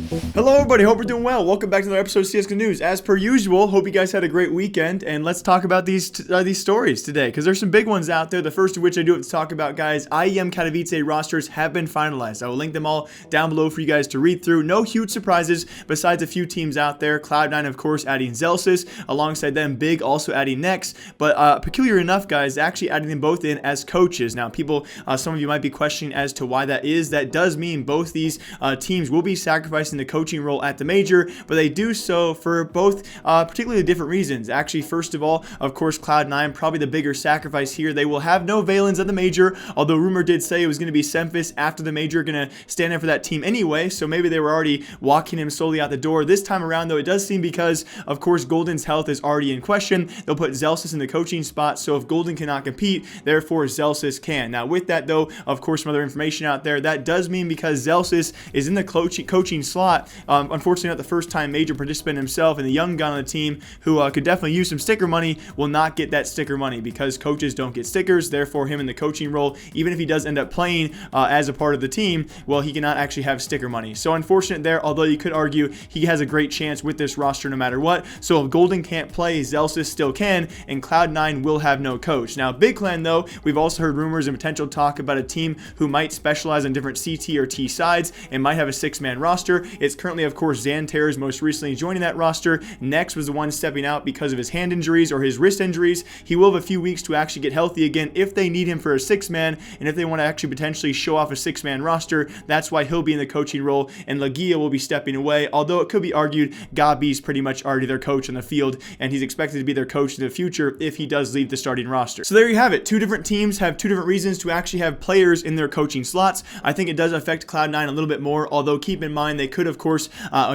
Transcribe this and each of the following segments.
Hello everybody, hope you're doing well. Welcome back to another episode of CSGO News. As per usual, hope you guys had a great weekend, and let's talk about these stories today, because there's some big ones out there. The first of which I do have to talk about, guys. IEM Katowice rosters have been finalized. I will link them all down below for you guys to read through. No huge surprises besides a few teams out there. Cloud9, of course, adding Zelsis. Alongside them, BIG also adding Next. But peculiar enough, guys, actually adding them both in as coaches. Now, people, some of you might be questioning as to why that is. That does mean both these teams will be sacrificing the coaching role at the major, but they do so for both particularly different reasons. Actually, first of all, of course, Cloud9, probably the bigger sacrifice here. They will have no Valens at the major, although rumor did say it was going to be Semphis after the major, going to stand in for that team anyway, so maybe they were already walking him slowly out the door. This time around, though, it does seem because, of course, Golden's health is already in question. They'll put Zelsis in the coaching spot, so if Golden cannot compete, therefore Zelsis can. Now, with that, though, of course, some other information out there, that does mean because Zelsis is in the coaching slot, unfortunately not the first time major participant himself, and the young gun on the team who could definitely use some sticker money will not get that sticker money because coaches don't get stickers. Therefore, him in the coaching role, even if he does end up playing as a part of the team, well, he cannot actually have sticker money. So unfortunate there, although you could argue he has a great chance with this roster no matter what. So if Golden can't play, Zelsis still can, and Cloud9 will have no coach. Now, Big Clan, though, we've also heard rumors and potential talk about a team who might specialize on different CT or T sides and might have a 6-man roster. It's currently, of course, Xanter's most recently joining that roster. Next was the one stepping out because of his hand injuries or his wrist injuries. He will have a few weeks to actually get healthy again if they need him for a 6-man, and if they want to actually potentially show off a 6-man roster, that's why he'll be in the coaching role, and Lagia will be stepping away, although it could be argued Gabi's pretty much already their coach on the field, and he's expected to be their coach in the future if he does leave the starting roster. So there you have it. Two different teams have two different reasons to actually have players in their coaching slots. I think it does affect Cloud9 a little bit more, although keep in mind they could, of course,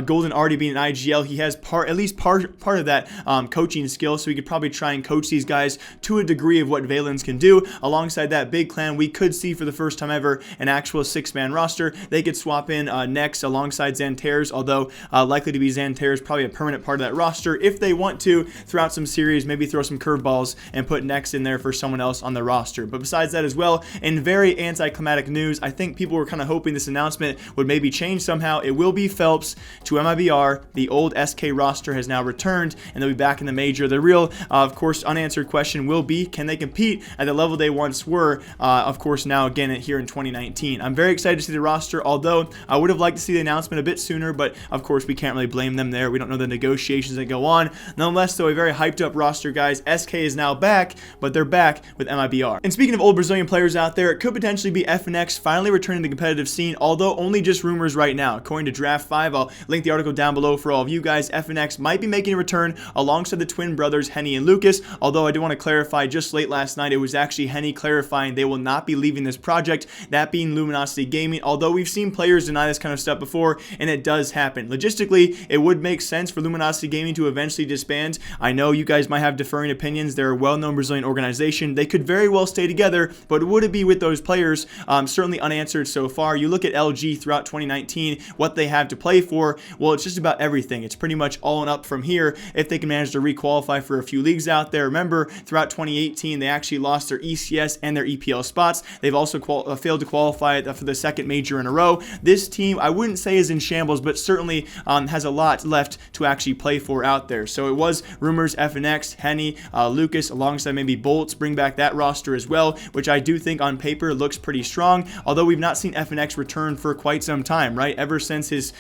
Golden already being an IGL, he has at least part of that coaching skill, so he could probably try and coach these guys to a degree of what Valens can do. Alongside that, Big Clan, we could see for the first time ever an actual 6-man roster. They could swap in Next alongside Xanter's, although likely to be Xanter's probably a permanent part of that roster if they want to throughout some series, maybe throw some curveballs and put Next in there for someone else on the roster. But besides that as well, in very anticlimactic news, I think people were kind of hoping this announcement would maybe change somehow. It will be Felps to MiBR. The old SK roster has now returned, and they'll be back in the major. The real, of course, unanswered question will be, can they compete at the level they once were, of course, now again here in 2019. I'm very excited to see the roster, although I would have liked to see the announcement a bit sooner, but of course, we can't really blame them there. We don't know the negotiations that go on. Nonetheless, though, a very hyped up roster, guys. SK is now back, but they're back with MiBR. And speaking of old Brazilian players out there, it could potentially be FNX finally returning to the competitive scene, although only just rumors right now. According to Draft 5, I'll link the article down below for all of you guys. FNX might be making a return alongside the twin brothers Henny and Lucas, although I do want to clarify, just late last night it was actually Henny clarifying they will not be leaving this project, that being Luminosity Gaming, although we've seen players deny this kind of stuff before, and it does happen. Logistically, it would make sense for Luminosity Gaming to eventually disband. I know you guys might have differing opinions. They're a well-known Brazilian organization. They could very well stay together, but would it be with those players? Certainly unanswered so far. You look at LG throughout 2019, what they have to play for, well, it's just about everything. It's pretty much all and up from here if they can manage to requalify for a few leagues out there. Remember, throughout 2018, they actually lost their ECS and their EPL spots. They've also failed to qualify for the second major in a row. This team, I wouldn't say is in shambles, but certainly has a lot left to actually play for out there. So it was rumors FNX, Henny, Lucas, alongside maybe Bolts, bring back that roster as well, which I do think on paper looks pretty strong, although we've not seen FNX return for quite some time, right? Ever since his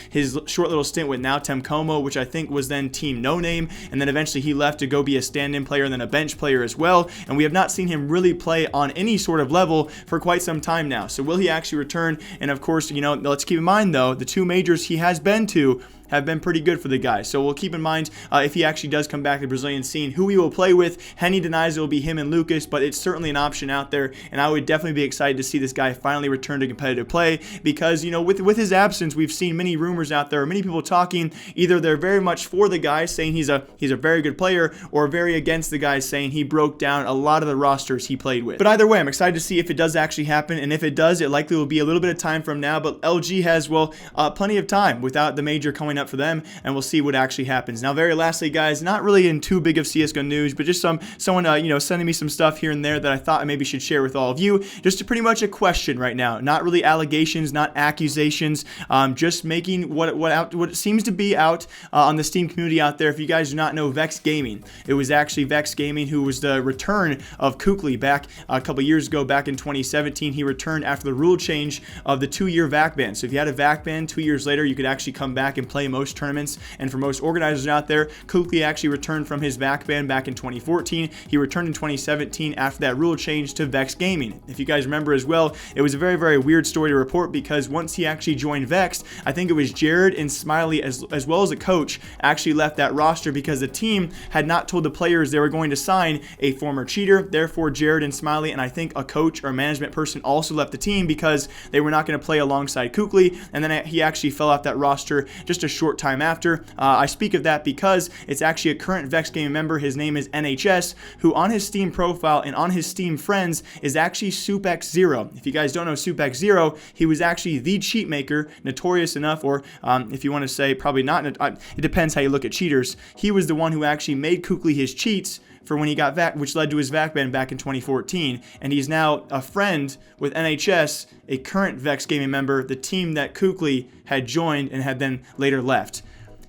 short little stint with now Temcomo, which I think was then Team No Name, and then eventually he left to go be a stand-in player and then a bench player as well, and we have not seen him really play on any sort of level for quite some time now. So will he actually return? And of course, you know, let's keep in mind though, the two majors he has been to have been pretty good for the guy. So we'll keep in mind if he actually does come back to the Brazilian scene, who he will play with. Henny denies it will be him and Lucas, but it's certainly an option out there, and I would definitely be excited to see this guy finally return to competitive play because, you know, with his absence, we've seen many rumors out there, many people talking, either they're very much for the guy saying he's a very good player, or very against the guy saying he broke down a lot of the rosters he played with. But either way, I'm excited to see if it does actually happen, and if it does, it likely will be a little bit of time from now, but LG has, well, plenty of time without the major coming up up for them, and we'll see what actually happens. Now, very lastly, guys, not really in too big of CSGO news, but just someone sending me some stuff here and there that I thought I maybe should share with all of you. Just pretty much a question right now, not really allegations, not accusations, just making what seems to be out on the Steam community out there. If you guys do not know Vexed Gaming, it was actually Vexed Gaming who was the return of Kukli back a couple years ago, back in 2017. He returned after the rule change of the 2-year VAC ban. So if you had a VAC ban 2 years later, you could actually come back and play most tournaments. And for most organizers out there, Kukli actually returned from his VAC ban back in 2014. He returned in 2017 after that rule change to Vexed Gaming. If you guys remember as well, it was a very, very weird story to report because once he actually joined Vexed, I think it was Jared and Smiley as well as a coach actually left that roster because the team had not told the players they were going to sign a former cheater. Therefore, Jared and Smiley and I think a coach or a management person also left the team because they were not going to play alongside Kukli, and then he actually fell off that roster just a short time after. I speak of that because it's actually a current Vexed Gaming member. His name is NHS, who on his Steam profile and on his Steam friends is actually SoupX0. If you guys don't know SoupX0, he was actually the cheat maker, notorious enough, or if you want to say probably not, it depends how you look at cheaters. He was the one who actually made Kukli his cheats for when he got VAC, which led to his VAC ban back in 2014, and he's now a friend with NHS, a current Vexed Gaming member, the team that Kukli had joined and had then later left.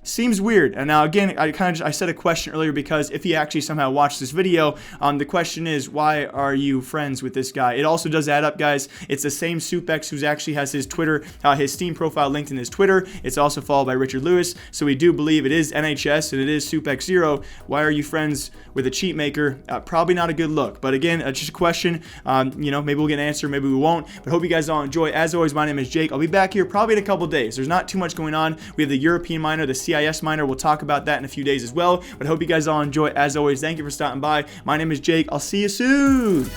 Seems weird. And now again, I said a question earlier because if he actually somehow watched this video, the question is, why are you friends with this guy? It also does add up, guys. It's the same SoupX who actually has his Twitter, his Steam profile linked in his Twitter. It's also followed by Richard Lewis. So we do believe it is NHS and it is SoupX0. Why are you friends with a cheat maker? Probably not a good look. But again, just a question. Maybe we'll get an answer, maybe we won't. But hope you guys all enjoy. As always, my name is Jake. I'll be back here probably in a couple days. There's not too much going on. We have the European minor, the CIS minor. We'll talk about that in a few days as well. But I hope you guys all enjoy. As always, thank you for stopping by. My name is Jake. I'll see you soon.